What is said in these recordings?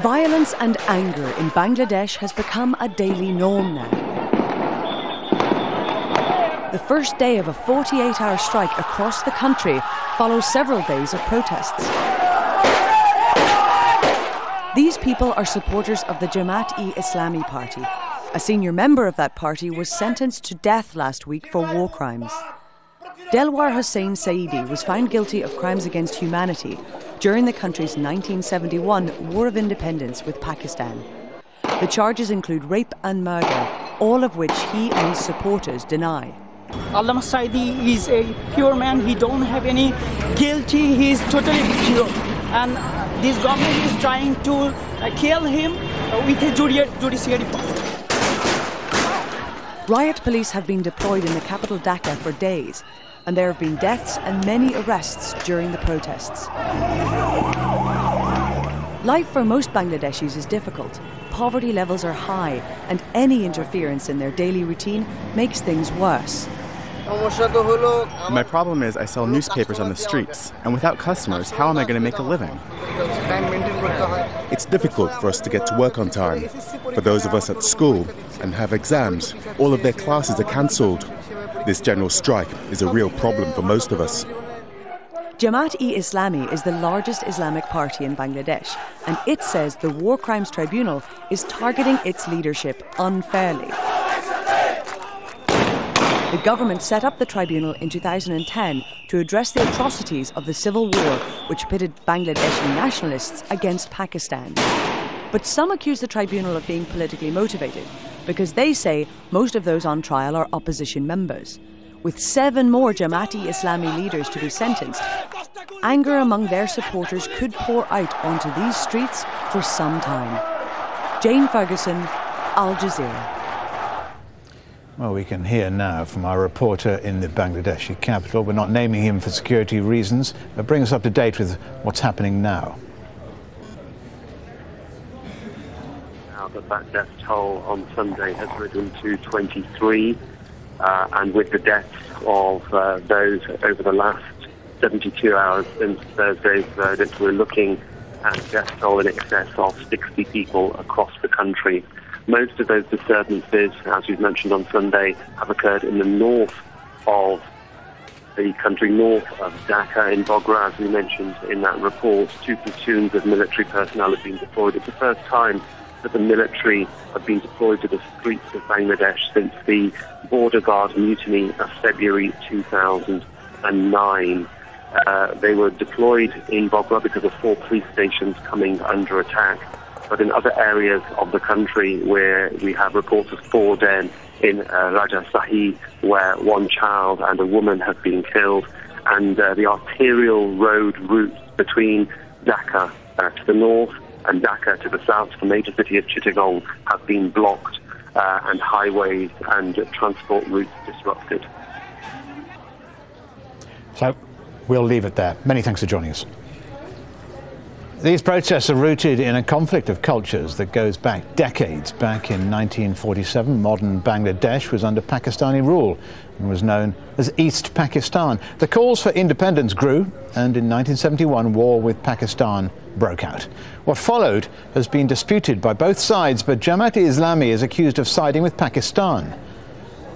Violence and anger in Bangladesh has become a daily norm now. The first day of a 48-hour strike across the country follows several days of protests. These people are supporters of the Jamaat-e-Islami party. A senior member of that party was sentenced to death last week for war crimes. Delwar Hussain Saidi was found guilty of crimes against humanity during the country's 1971 War of Independence with Pakistan. The charges include rape and murder, all of which he and his supporters deny. Allama Saidi is a pure man. He don't have any guilty. He is totally pure. And this government is trying to kill him with the judiciary power. Riot police have been deployed in the capital Dhaka for days, and there have been deaths and many arrests during the protests. Life for most Bangladeshis is difficult. Poverty levels are high, and any interference in their daily routine makes things worse. My problem is I sell newspapers on the streets, and without customers, how am I going to make a living? It's difficult for us to get to work on time. For those of us at school and have exams, all of their classes are cancelled. This general strike is a real problem for most of us. Jamaat-e-Islami is the largest Islamic party in Bangladesh, and it says the War Crimes Tribunal is targeting its leadership unfairly. The government set up the tribunal in 2010 to address the atrocities of the civil war which pitted Bangladeshi nationalists against Pakistan. But some accuse the tribunal of being politically motivated because they say most of those on trial are opposition members. With 7 more Jamaat-e-Islami leaders to be sentenced, anger among their supporters could pour out onto these streets for some time. Jane Ferguson, Al Jazeera. Well, we can hear now from our reporter in the Bangladeshi capital. We're not naming him for security reasons, but bring us up to date with what's happening now. Now that death toll on Sunday has risen to 23, and with the deaths of those over the last 72 hours since Thursday's verdict, we're looking at a death toll in excess of 60 people across the country. Most of those disturbances, as we've mentioned on Sunday, have occurred in the north of the country, north of Dhaka in Bogra, as we mentioned in that report. 2 platoons of military personnel have been deployed. It's the first time that the military have been deployed to the streets of Bangladesh since the Border Guard mutiny of February 2009. They were deployed in Bogra because of 4 police stations coming under attack. But in other areas of the country where we have reports of 4 dead, in Rajashahi, where 1 child and a woman have been killed, and the arterial road routes between Dhaka to the north and Dhaka to the south, the major city of Chittagong, have been blocked, and highways and transport routes disrupted. So we'll leave it there. Many thanks for joining us. These protests are rooted in a conflict of cultures that goes back decades. Back in 1947, modern Bangladesh was under Pakistani rule and was known as East Pakistan. The calls for independence grew, and in 1971, war with Pakistan broke out. What followed has been disputed by both sides, but Jamaat-e-Islami is accused of siding with Pakistan.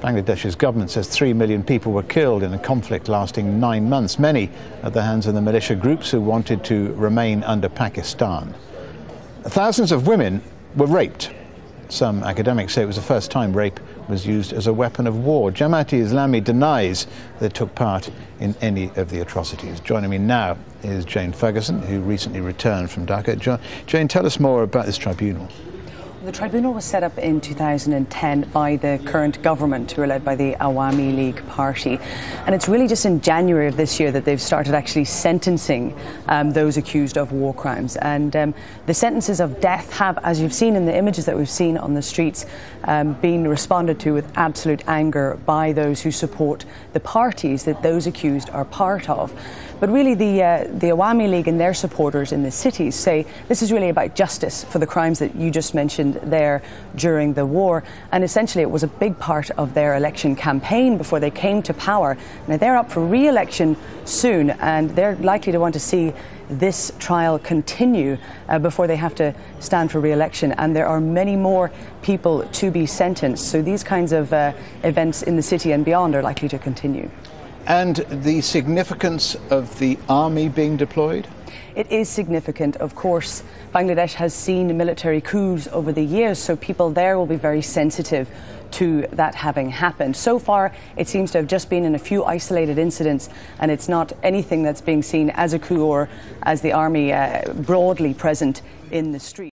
Bangladesh's government says 3 million people were killed in a conflict lasting 9 months, many at the hands of the militia groups who wanted to remain under Pakistan. Thousands of women were raped. Some academics say it was the first time rape was used as a weapon of war. Jamaat-e-Islami denies that it took part in any of the atrocities. Joining me now is Jane Ferguson, who recently returned from Dhaka. Jane, tell us more about this tribunal. The tribunal was set up in 2010 by the current government, who are led by the Awami League party. And it's really just in January of this year that they've started actually sentencing those accused of war crimes. And the sentences of death have, as you've seen in the images that we've seen on the streets, been responded to with absolute anger by those who support the parties that those accused are part of. But really the Awami League and their supporters in the cities say this is really about justice for the crimes that you just mentioned happened there during the war. And essentially it was a big part of their election campaign before they came to power. Now they're up for re-election soon, and they're likely to want to see this trial continue before they have to stand for re-election. And there are many more people to be sentenced. So these kinds of events in the city and beyond are likely to continue. And the significance of the army being deployed? It is significant. Of course, Bangladesh has seen military coups over the years, so people there will be very sensitive to that having happened. So far, it seems to have just been in a few isolated incidents, and it's not anything that's being seen as a coup or as the army broadly present in the street.